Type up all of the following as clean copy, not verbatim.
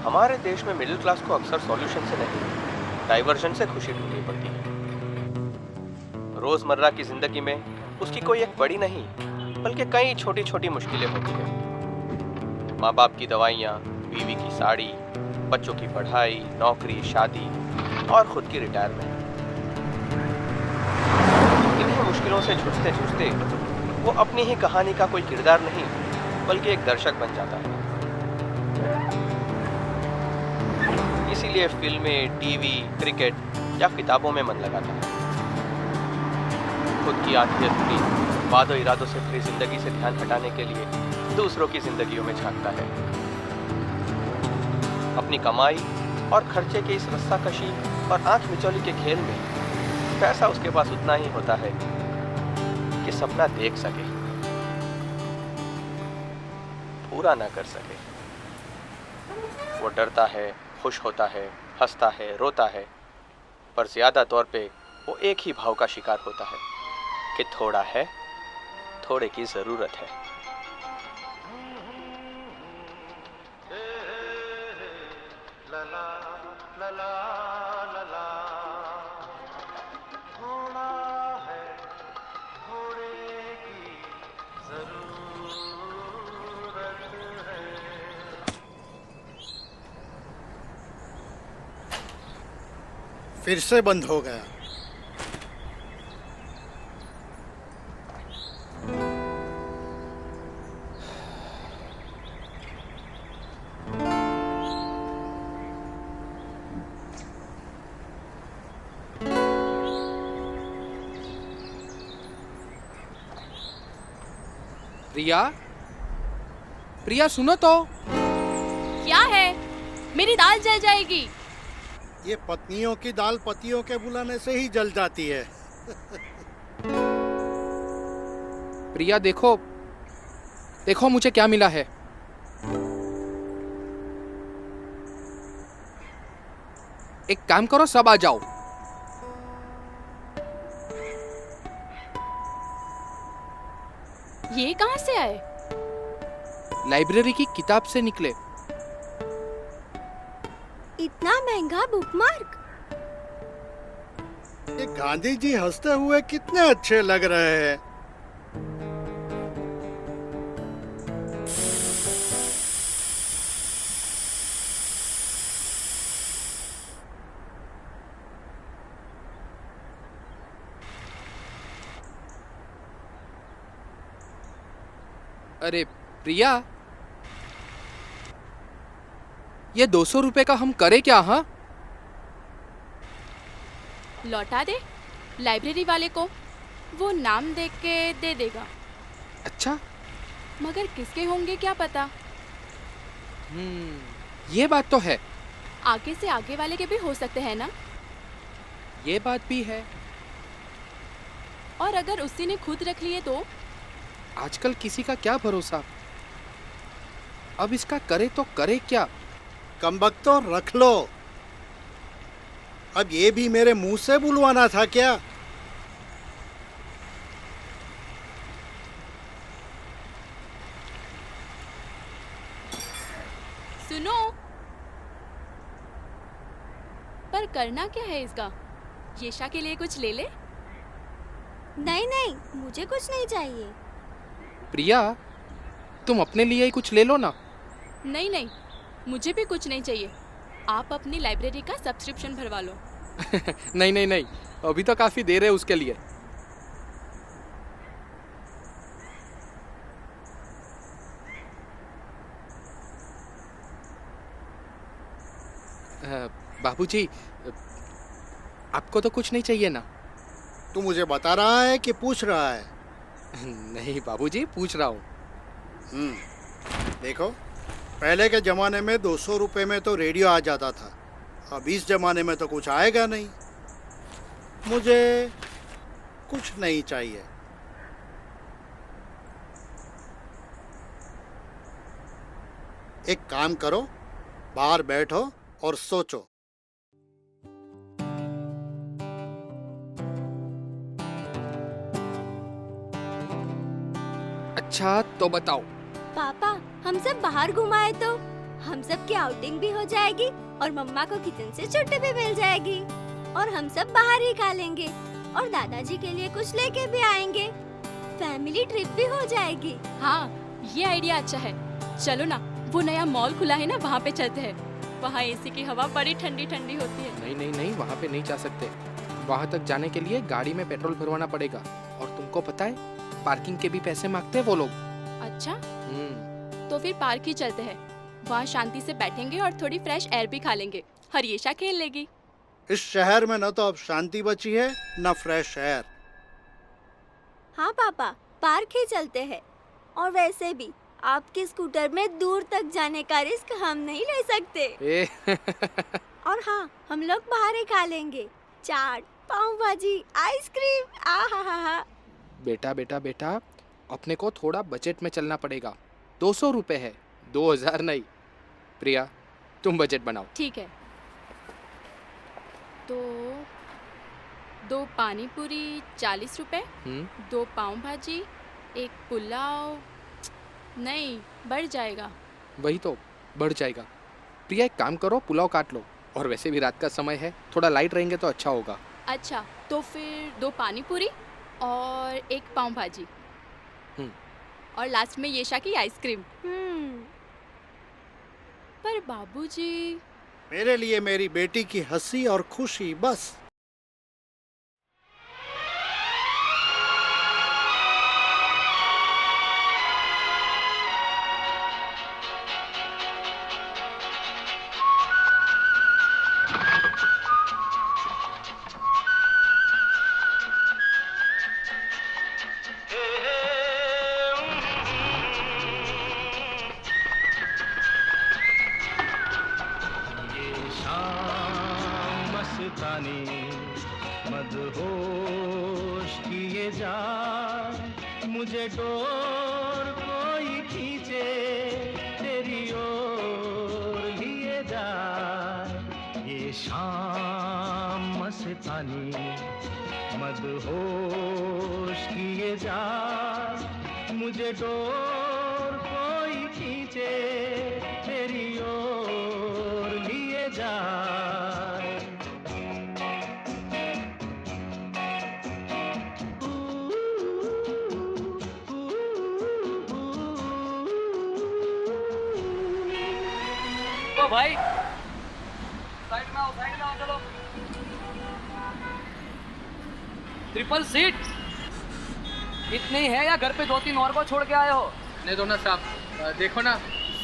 हमारे देश में मिडिल क्लास को अक्सर सॉल्यूशन से नहीं, डाइवर्जन से खुशी ढूंढनी पड़ती है। रोजमर्रा की जिंदगी में उसकी कोई एक बड़ी नहीं, बल्कि कई छोटी छोटी मुश्किलें होती है। माँ बाप की दवाइयाँ, बीवी की साड़ी, बच्चों की पढ़ाई, नौकरी, शादी और खुद की रिटायरमेंट। इन्हीं मुश्किलों से जूझते जूझते वो अपनी ही कहानी का कोई किरदार नहीं, बल्कि एक दर्शक बन जाता है। इसीलिए फिल्में, टीवी, क्रिकेट या किताबों में मन लगाता है। खुद की आधी अधूरी वादों इरादों से भरी जिंदगी से ध्यान हटाने के लिए दूसरों की जिंदगियों में झांकता है। अपनी कमाई और खर्चे के इस रस्साकशी और आंख मिचौली के खेल में पैसा उसके पास उतना ही होता है कि सपना देख सके, पूरा ना कर सके। वो डरता है, खुश होता है, हंसता है, रोता है, पर ज्यादा तौर पे वो एक ही भाव का शिकार होता है कि थोड़ा है, थोड़े की जरूरत है। फिर से बंद हो गया। प्रिया, प्रिया सुनो तो। क्या है? मेरी दाल जल जाएगी। ये पत्नियों की दाल पतियों के बुलाने से ही जल जाती है। प्रिया देखो, देखो मुझे क्या मिला है। एक काम करो, सब आ जाओ। ये कहाँ से आए? लाइब्रेरी की किताब से निकले। इतना महंगा बुकमार्क? ये गांधी जी हंसते हुए कितने अच्छे लग रहे हैं। अरे प्रिया, ये 200 रुपए का हम करें क्या? हाँ, लौटा दे लाइब्रेरी वाले को, वो नाम देख के दे देगा। अच्छा। मगर किसके होंगे क्या पता। ये बात तो है। आगे से आगे वाले के भी हो सकते हैं ना। ये बात भी है। और अगर उसी ने खुद रख लिए तो? आजकल किसी का क्या भरोसा। अब इसका करे तो करे क्या? कमबख्तों, रख लो। अब ये भी मेरे मुंह से बुलवाना था क्या? सुनो, पर करना क्या है इसका? येशा के लिए कुछ ले ले। नहीं नहीं, मुझे कुछ नहीं चाहिए। प्रिया, तुम अपने लिए ही कुछ ले लो ना। नहीं नहीं, मुझे भी कुछ नहीं चाहिए। आप अपनी लाइब्रेरी का सब्सक्रिप्शन भरवा लो। नहीं नहीं नहीं, अभी तो काफी देर है उसके लिए। बाबूजी, आपको तो कुछ नहीं चाहिए ना? तू मुझे बता रहा है कि पूछ रहा है? नहीं बाबूजी, पूछ रहा हूँ। देखो, पहले के ज़माने में 200 रुपये में तो रेडियो आ जाता था। अब इस ज़माने में तो कुछ आएगा नहीं। मुझे कुछ नहीं चाहिए। एक काम करो, बाहर बैठो और सोचो। अच्छा तो बताओ। पापा, हम सब बाहर घुमाए तो? हम सब की आउटिंग भी हो जाएगी और मम्मा को किचन से छुट्टी भी मिल जाएगी और हम सब बाहर ही खा लेंगे और दादाजी के लिए कुछ लेके भी आएंगे। फैमिली ट्रिप भी हो जाएगी। हाँ, ये आइडिया अच्छा है। चलो ना, वो नया मॉल खुला है ना, वहाँ पे चलते हैं। वहाँ एसी की हवा बड़ी ठंडी ठंडी होती है। नहीं नहीं नहीं, वहाँ पे नहीं जा सकते। वहाँ तक जाने के लिए गाड़ी में पेट्रोल भरवाना पड़ेगा और तुमको पता है पार्किंग के भी पैसे मांगते हैं वो लोग। अच्छा, तो फिर पार्क ही चलते हैं। वहाँ शांति से बैठेंगे और थोड़ी फ्रेश एयर भी खा लेंगे। हरियेशा खेल लेगी। इस शहर में न तो अब शांति बची है न फ्रेश एयर। हाँ पापा, पार्क ही चलते हैं। और वैसे भी आपके स्कूटर में दूर तक जाने का रिस्क हम नहीं ले सकते। ए और हाँ, हम लोग बाहर ही खा लेंगे। चाट, पाव भाजी, आइसक्रीम। आहा। बेटा बेटा बेटा, अपने को थोड़ा बजट में चलना पड़ेगा। 200 रुपए है, 2000 नहीं। प्रिया, तुम बजट बनाओ। ठीक है, तो 2 पानी पूरी 40 रुपए, 2 पाव भाजी, 1 पुलाव। नहीं, बढ़ जाएगा। वही तो, बढ़ जाएगा। प्रिया एक काम करो, पुलाव काट लो। और वैसे भी रात का समय है, थोड़ा लाइट रहेंगे तो अच्छा होगा। अच्छा, तो फिर 2 पानी पूरी और 1 पाव भाजी और लास्ट में येशा की आइसक्रीम। पर बाबूजी। मेरे लिए मेरी बेटी की हंसी और खुशी बस। मदहोश किए जा, मुझे डोर कोई खींचे, तेरी ओर लिए जा। ये शाम मस्तानी मदहोश किए जा, मुझे डोर कोई खींचे, तेरी ओर लिए जा। भाई साइड में आओ चलो। 3 सीट इतनी है या घर पे 2-3 और को छोड़ के आए हो? नहीं दो ना साहब, देखो ना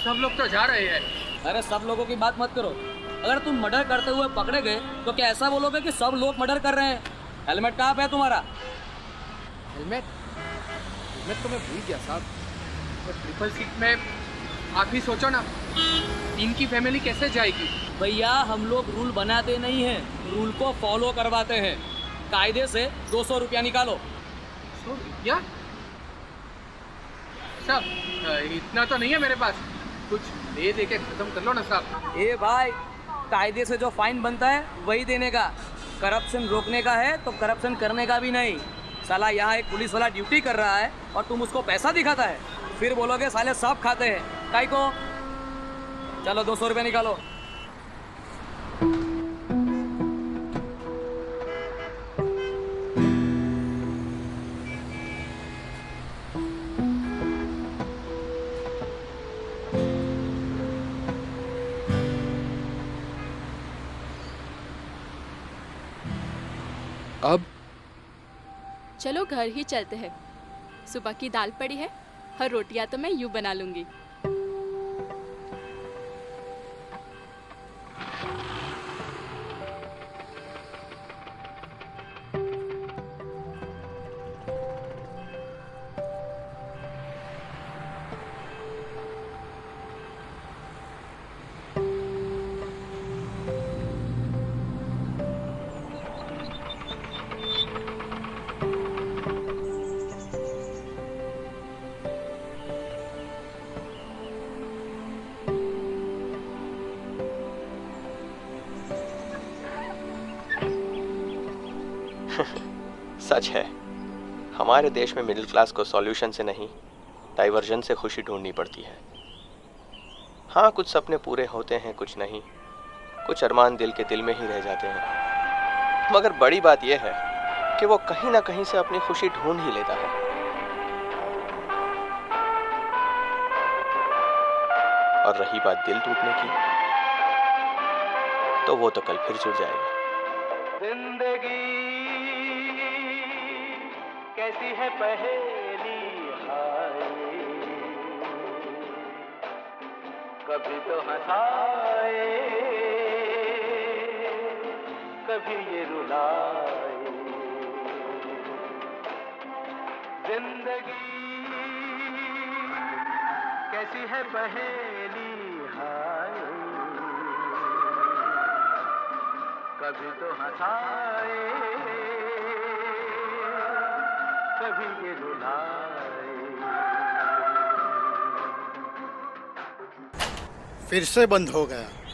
सब लोग तो जा रहे हैं। अरे सब लोगों की बात मत करो। अगर तुम मर्डर करते हुए पकड़े गए तो क्या ऐसा बोलोगे कि सब लोग मर्डर कर रहे हैं? हेलमेट कहाँ पे है तुम्हारा? हेलमेट तो मैं भूल गया साहब। और 3 सीट में आप ही सोचो ना, इनकी फैमिली कैसे जाएगी? भैया हम लोग रूल बनाते नहीं हैं, रूल को फॉलो करवाते हैं। कायदे से 200 रुपया निकालो। 200 रुपया? साहब इतना तो नहीं है मेरे पास, कुछ दे दे के खत्म कर लो ना साहब। ए भाई, कायदे से जो फाइन बनता है वही देने का। करप्शन रोकने का है तो करप्शन करने का भी नहीं। साला यहाँ एक पुलिस वाला ड्यूटी कर रहा है और तुम उसको पैसा दिखाता है, फिर बोलोगे साले सब खाते हैं। काई को? चलो 200 रुपये निकालो। अब चलो घर ही चलते हैं। सुबह की दाल पड़ी है और रोटियां तो मैं यूं बना लूंगी। सच है, हमारे देश में मिडिल क्लास को सॉल्यूशन से नहीं डाइवर्जन से खुशी ढूंढनी पड़ती है। हाँ, कुछ सपने पूरे होते हैं, कुछ नहीं। कुछ अरमान दिल के दिल में ही रह जाते हैं। मगर बड़ी बात यह है कि वो कहीं ना कहीं से अपनी खुशी ढूंढ ही लेता है। और रही बात दिल टूटने की, तो वो तो कल फिर जुड़ जाएगा। जिंदगी कैसी है पहेली, हाय कभी तो हंसाए कभी ये रुलाए। जिंदगी कैसी है पहेली, हाय कभी तो हंसाए कभी ये रुलाए। फिर से बंद हो गया।